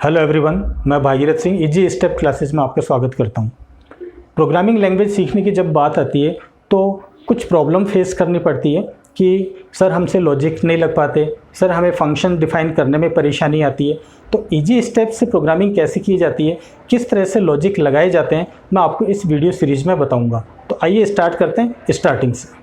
Hello everyone, मैं Bhagirath Singh easy step classes में आपका स्वागत करता हूं। प्रोग्रामिंग लैंग्वेज सीखने की जब बात आती है तो कुछ प्रॉब्लम फेस करनी पड़ती है कि सर हमसे लॉजिक नहीं लग पाते, सर हमें फंक्शन डिफाइन करने में परेशानी आती है। तो इजी स्टेप से प्रोग्रामिंग कैसे की जाती है, किस तरह से लॉजिक लगाए जाते हैं, मैं आपको इस वीडियो सीरीज़ में बताऊँगा। तो आइए स्टार्ट करते हैं स्टार्टिंग से।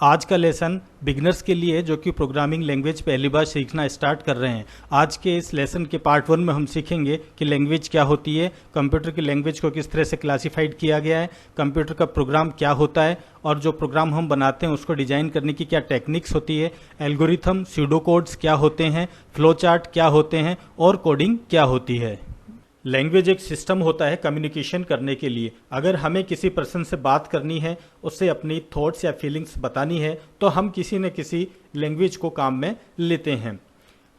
आज का लेसन बिगनर्स के लिए जो कि प्रोग्रामिंग लैंग्वेज पहली बार सीखना स्टार्ट कर रहे हैं। आज के इस लेसन के पार्ट 1 में हम सीखेंगे कि लैंग्वेज क्या होती है, कंप्यूटर की लैंग्वेज को किस तरह से क्लासिफाइड किया गया है, कंप्यूटर का प्रोग्राम क्या होता है और जो प्रोग्राम हम बनाते हैं उसको डिजाइन करने की क्या टेक्निक्स होती है, एल्गोरिथम स्यूडो कोड्स क्या होते हैं, फ्लो चार्ट क्या होते हैं और कोडिंग क्या होती है। लैंग्वेज एक सिस्टम होता है कम्युनिकेशन करने के लिए। अगर हमें किसी पर्सन से बात करनी है, उससे अपनी थॉट्स या फीलिंग्स बतानी है, तो हम किसी न किसी लैंग्वेज को काम में लेते हैं।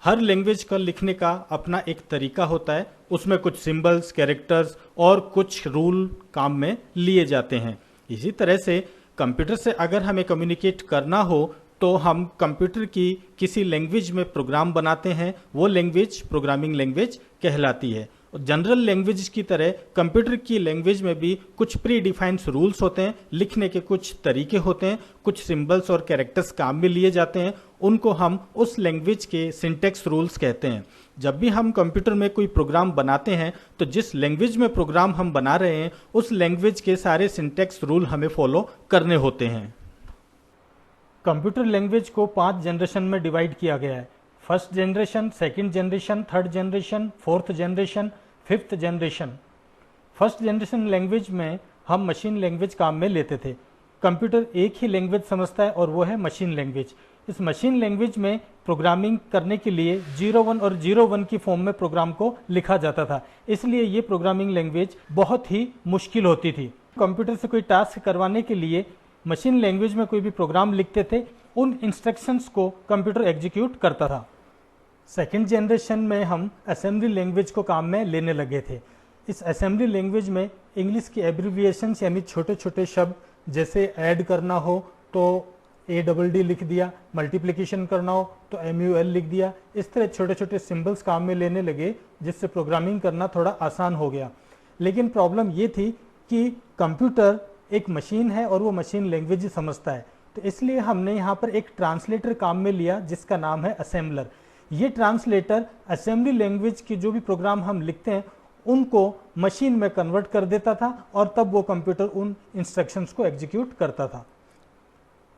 हर लैंग्वेज का लिखने का अपना एक तरीका होता है, उसमें कुछ सिंबल्स, कैरेक्टर्स और कुछ रूल काम में लिए जाते हैं। इसी तरह से कंप्यूटर से अगर हमें कम्युनिकेट करना हो तो हम कंप्यूटर की किसी लैंग्वेज में प्रोग्राम बनाते हैं, वो लैंग्वेज प्रोग्रामिंग लैंग्वेज कहलाती है। जनरल लैंग्वेज की तरह कंप्यूटर की लैंग्वेज में भी कुछ प्री डिफाइंड रूल्स होते हैं, लिखने के कुछ तरीके होते हैं, कुछ सिंबल्स और कैरेक्टर्स काम में लिए जाते हैं, उनको हम उस लैंग्वेज के सिंटेक्स रूल्स कहते हैं। जब भी हम कंप्यूटर में कोई प्रोग्राम बनाते हैं तो जिस लैंग्वेज में प्रोग्राम हम बना रहे हैं उस लैंग्वेज के सारे सिंटेक्स रूल हमें फॉलो करने होते हैं। कंप्यूटर लैंग्वेज को 5 जनरेशन में डिवाइड किया गया है। First generation, second generation, third generation, fourth generation, fifth generation. First generation language में हम मशीन लैंग्वेज काम में लेते थे। कंप्यूटर एक ही लैंग्वेज समझता है और वो है मशीन लैंग्वेज। इस मशीन लैंग्वेज में प्रोग्रामिंग करने के लिए 01 और 01 की फॉर्म में प्रोग्राम को लिखा जाता था, इसलिए ये प्रोग्रामिंग लैंग्वेज बहुत ही मुश्किल होती थी। कंप्यूटर से कोई टास्क करवाने के लिए मशीन लैंग्वेज में कोई भी प्रोग्राम लिखते थे, उन इंस्ट्रक्शंस को कंप्यूटर एग्जीक्यूट करता था। सेकेंड जनरेशन में हम असेंबली लैंग्वेज को काम में लेने लगे थे। इस असेंबली लैंग्वेज में इंग्लिश की एब्रिविएशंस यानी छोटे छोटे शब्द, जैसे ऐड करना हो तो ADD लिख दिया, मल्टीप्लिकेशन करना हो तो MUL लिख दिया। इस तरह छोटे छोटे सिंबल्स काम में लेने लगे, जिससे प्रोग्रामिंग करना थोड़ा आसान हो गया। लेकिन प्रॉब्लम ये थी कि कंप्यूटर एक मशीन है और वो मशीन लैंग्वेज ही समझता है, तो इसलिए हमने यहाँ पर एक ट्रांसलेटर काम में लिया जिसका नाम है असेंबलर। ये ट्रांसलेटर असेंबली लैंग्वेज की जो भी प्रोग्राम हम लिखते हैं उनको मशीन में कन्वर्ट कर देता था और तब वो कंप्यूटर उन इंस्ट्रक्शंस को एग्जीक्यूट करता था।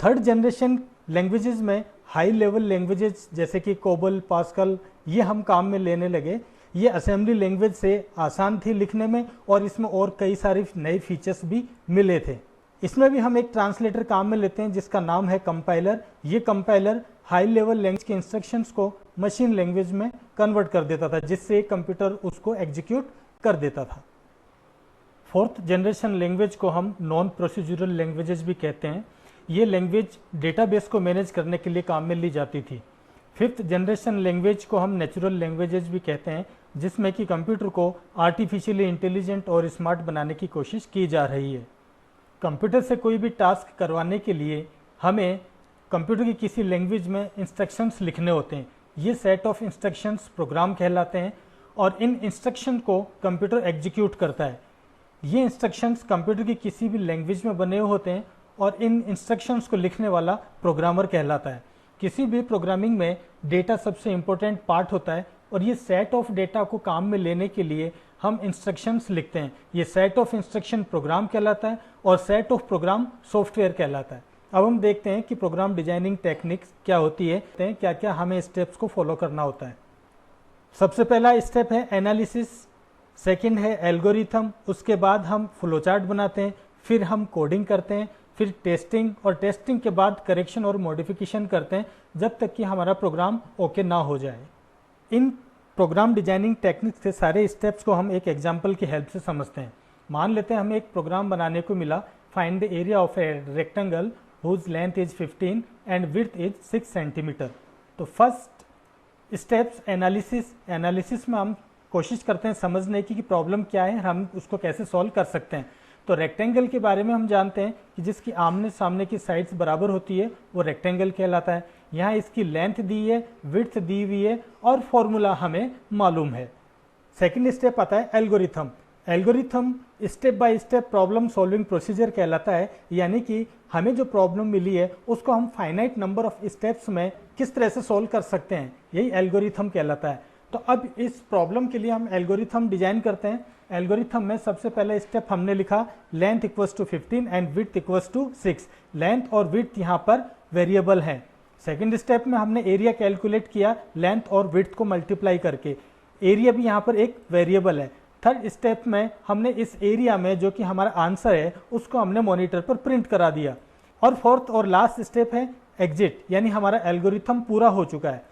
थर्ड जनरेशन लैंग्वेजेस में हाई लेवल लैंग्वेजेस जैसे कि कोबल, पास्कल, ये हम काम में लेने लगे। ये असेंबली लैंग्वेज से आसान थी लिखने में और इसमें और कई सारे नए फीचर्स भी मिले थे। इसमें भी हम एक ट्रांसलेटर काम में लेते हैं जिसका नाम है कंपाइलर। ये कंपाइलर हाई लेवल लैंग्वेज के इंस्ट्रक्शंस को मशीन लैंग्वेज में कन्वर्ट कर देता था, जिससे कंप्यूटर उसको एग्जीक्यूट कर देता था। फोर्थ जनरेशन लैंग्वेज को हम नॉन प्रोसीजरल लैंग्वेजेस भी कहते हैं। ये लैंग्वेज डेटाबेस को मैनेज करने के लिए काम में ली जाती थी। फिफ्थ जनरेशन लैंग्वेज को हम नेचुरल लैंग्वेजेस भी कहते हैं, जिसमें कि कंप्यूटर को आर्टिफिशियली इंटेलिजेंट और स्मार्ट बनाने की कोशिश की जा रही है। कंप्यूटर से कोई भी टास्क करवाने के लिए हमें कंप्यूटर की किसी लैंग्वेज में इंस्ट्रक्शंस लिखने होते हैं। ये सेट ऑफ इंस्ट्रक्शंस प्रोग्राम कहलाते हैं और इन इंस्ट्रक्शन को कंप्यूटर एग्जीक्यूट करता है। ये इंस्ट्रक्शंस कंप्यूटर की किसी भी लैंग्वेज में बने हुए होते हैं और इन इंस्ट्रक्शंस को लिखने वाला प्रोग्रामर कहलाता है। किसी भी प्रोग्रामिंग में डेटा सबसे इम्पोर्टेंट पार्ट होता है और ये सेट ऑफ डेटा को काम में लेने के लिए हम इंस्ट्रक्शंस लिखते हैं। ये सेट ऑफ इंस्ट्रक्शन प्रोग्राम कहलाता है और सेट ऑफ प्रोग्राम सॉफ्टवेयर कहलाता है। अब हम देखते हैं कि प्रोग्राम डिजाइनिंग टेक्निक्स क्या होती है, क्या क्या हमें स्टेप्स को फॉलो करना होता है। सबसे पहला स्टेप है एनालिसिस, सेकंड है एल्गोरिथम, उसके बाद हम फ्लो चार्ट बनाते हैं, फिर हम कोडिंग करते हैं, फिर टेस्टिंग और टेस्टिंग के बाद करेक्शन और मॉडिफिकेशन करते हैं जब तक कि हमारा प्रोग्राम ओके ना हो जाए। इन प्रोग्राम डिजाइनिंग टेक्निक्स के सारे स्टेप्स को हम एक एग्जाम्पल की हेल्प से समझते हैं। मान लेते हैं हमें एक प्रोग्राम बनाने को मिला, find the area of a rectangle whose length is 15 and width is 6 centimetre. तो फर्स्ट स्टेप्स एनालिसिस में हम कोशिश करते हैं समझने की कि प्रॉब्लम क्या है, हम उसको कैसे सॉल्व कर सकते हैं। तो रेक्टेंगल के बारे में हम जानते हैं कि जिसकी आमने सामने की साइड्स बराबर होती है वो रेक्टेंगल कहलाता है। यहाँ इसकी लेंथ दी है, विड्थ दी हुई है और फॉर्मूला हमें मालूम है। सेकंड स्टेप आता है algorithm. Algorithm step by step problem solving procedure कहलाता है, यानी कि हमें जो प्रॉब्लम मिली है उसको हम फाइनाइट नंबर ऑफ स्टेप्स में किस तरह से सॉल्व कर सकते हैं, यही एल्गोरिथम कहलाता है। तो अब इस प्रॉब्लम के लिए हम एल्गोरिथम डिजाइन करते हैं। एल्गोरिथम में सबसे पहले स्टेप हमने लिखा length equals to 15 and width equals to 6। Length और विड्थ यहाँ पर वेरिएबल है। सेकेंड स्टेप में हमने एरिया कैलकुलेट किया लेंथ और विड्थ को मल्टीप्लाई करके, एरिया भी यहाँ पर एक वेरिएबल है। थर्ड स्टेप में हमने इस एरिया में जो कि हमारा आंसर है उसको हमने मॉनिटर पर प्रिंट करा दिया। और फोर्थ और लास्ट स्टेप है एग्जिट, यानी हमारा एल्गोरिथम पूरा हो चुका है।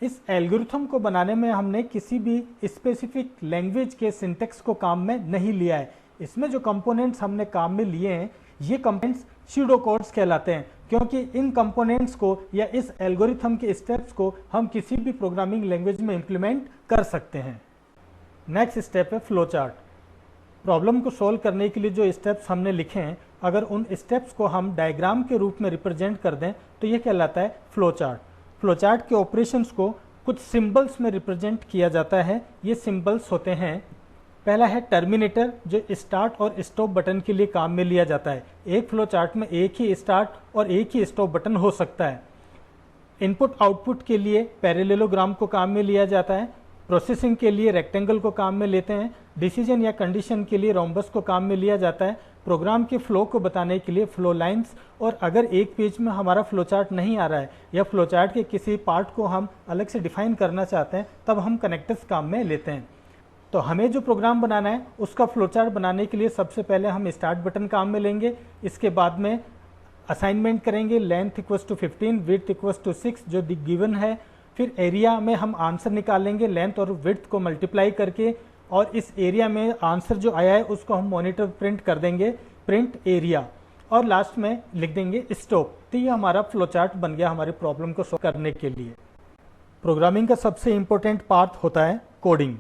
इस एल्गोरिथम को बनाने में हमने किसी भी स्पेसिफिक लैंग्वेज के सिंटेक्स को काम में नहीं लिया है। इसमें जो कंपोनेंट्स हमने काम में लिए हैं ये कंपोनेंट्स स्यूडो कोड्स कहलाते हैं, क्योंकि इन कंपोनेंट्स को या इस एल्गोरिथम के स्टेप्स को हम किसी भी प्रोग्रामिंग लैंग्वेज में इंप्लीमेंट कर सकते हैं। नेक्स्ट स्टेप है फ्लो चार्ट। प्रॉब्लम को सॉल्व करने के लिए जो स्टेप्स हमने लिखे हैं, अगर उन स्टेप्स को हम डायग्राम के रूप में रिप्रेजेंट कर दें तो ये कहलाता है फ्लो चार्ट। फ्लो चार्ट के ऑपरेशंस को कुछ सिंबल्स में रिप्रेजेंट किया जाता है। ये सिंबल्स होते हैं, पहला है टर्मिनेटर जो स्टार्ट और स्टॉप बटन के लिए काम में लिया जाता है। एक फ्लो चार्ट में एक ही स्टार्ट और एक ही स्टॉप बटन हो सकता है। इनपुट आउटपुट के लिए पैरेललोग्राम को काम में लिया जाता है। प्रोसेसिंग के लिए रेक्टेंगल को काम में लेते हैं। डिसीजन या कंडीशन के लिए रोम्बस को काम में लिया जाता है। प्रोग्राम के फ्लो को बताने के लिए फ्लो लाइंस, और अगर एक पेज में हमारा फ्लो चार्ट नहीं आ रहा है या फ्लो चार्ट के किसी पार्ट को हम अलग से डिफाइन करना चाहते हैं तब हम कनेक्टर्स काम में लेते हैं। तो हमें जो प्रोग्राम बनाना है उसका फ्लो चार्ट बनाने के लिए सबसे पहले हम स्टार्ट बटन काम में लेंगे। इसके बाद में असाइनमेंट करेंगे length equals to 15 width equals to 6 जो गिवन है। फिर एरिया में हम आंसर निकालेंगे लेंथ और विड्थ को मल्टीप्लाई करके, और इस एरिया में आंसर जो आया है उसको हम मॉनिटर प्रिंट कर देंगे, प्रिंट एरिया, और लास्ट में लिख देंगे स्टॉप। तो ये हमारा फ्लो चार्ट बन गया हमारे प्रॉब्लम को सॉल्व करने के लिए। प्रोग्रामिंग का सबसे इंपॉर्टेंट पार्ट होता है कोडिंग।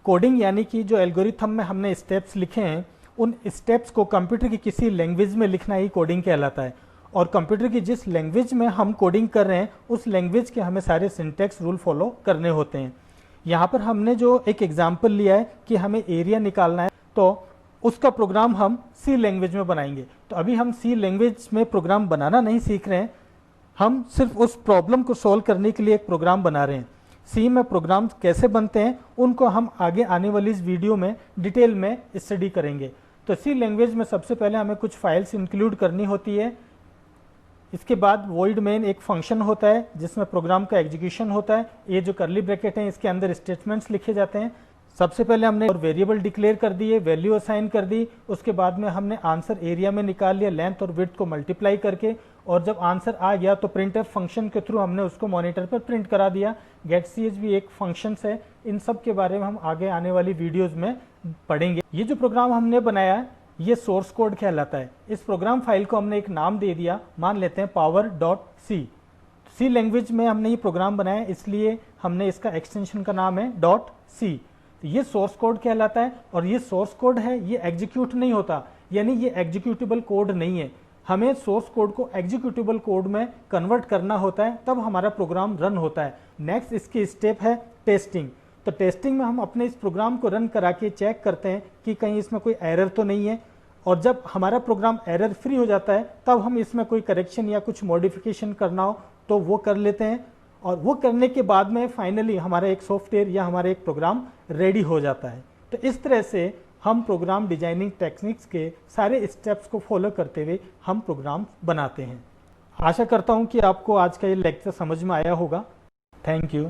कोडिंग यानी कि जो एल्गोरिथम में हमने स्टेप्स लिखे हैं उन स्टेप्स को कंप्यूटर की किसी लैंग्वेज में लिखना ही कोडिंग कहलाता है। और कंप्यूटर की जिस लैंग्वेज में हम कोडिंग कर रहे हैं उस लैंग्वेज के हमें सारे सिंटैक्स रूल फॉलो करने होते हैं। यहाँ पर हमने जो एक एग्जाम्पल लिया है कि हमें एरिया निकालना है, तो उसका प्रोग्राम हम सी लैंग्वेज में बनाएंगे। तो अभी हम सी लैंग्वेज में प्रोग्राम बनाना नहीं सीख रहे हैं, हम सिर्फ उस प्रॉब्लम को सॉल्व करने के लिए एक प्रोग्राम बना रहे हैं। सी में प्रोग्राम कैसे बनते हैं उनको हम आगे आने वाली इस वीडियो में डिटेल में स्टडी करेंगे। तो सी लैंग्वेज में सबसे पहले हमें कुछ फाइल्स इंक्लूड करनी होती है। इसके बाद वॉइड मेन एक फंक्शन होता है जिसमें प्रोग्राम का एग्जीक्यूशन होता है। ये जो करली ब्रैकेट हैं इसके अंदर स्टेटमेंट्स लिखे जाते हैं। सबसे पहले हमने और वेरिएबल डिक्लेयर कर दिए, वैल्यू असाइन कर दी। उसके बाद में हमने आंसर एरिया में निकाल लिया लेंथ और विड्थ को मल्टीप्लाई करके, और जब आंसर आ गया तो प्रिंटफ फंक्शन के थ्रू हमने उसको मॉनिटर पर प्रिंट करा दिया। गेट सीएच भी एक फंक्शन है। इन सब के बारे में हम आगे आने वाली वीडियोज में पढ़ेंगे। ये जो प्रोग्राम हमने बनाया है ये सोर्स कोड कहलाता है। इस प्रोग्राम फाइल को हमने एक नाम दे दिया, मान लेते हैं power.c। सी लैंग्वेज में हमने ये प्रोग्राम बनाया इसलिए हमने इसका एक्सटेंशन का नाम है .c। ये सोर्स कोड कहलाता है, और ये सोर्स कोड है, ये एग्जीक्यूट नहीं होता, यानी ये एग्जीक्यूटेबल कोड नहीं है। हमें सोर्स कोड को एग्जीक्यूटेबल कोड में कन्वर्ट करना होता है, तब हमारा प्रोग्राम रन होता है। नेक्स्ट इसकी स्टेप है टेस्टिंग। तो टेस्टिंग में हम अपने इस प्रोग्राम को रन करा के चेक करते हैं कि कहीं इसमें कोई एरर तो नहीं है, और जब हमारा प्रोग्राम एरर फ्री हो जाता है तब हम इसमें कोई करेक्शन या कुछ मॉडिफिकेशन करना हो तो वो कर लेते हैं, और वो करने के बाद में फाइनली हमारा एक सॉफ्टवेयर या हमारा एक प्रोग्राम रेडी हो जाता है। तो इस तरह से हम प्रोग्राम डिजाइनिंग टेक्निक्स के सारे स्टेप्स को फॉलो करते हुए हम प्रोग्राम बनाते हैं। आशा करता हूँ कि आपको आज का ये लेक्चर समझ में आया होगा। Thank you.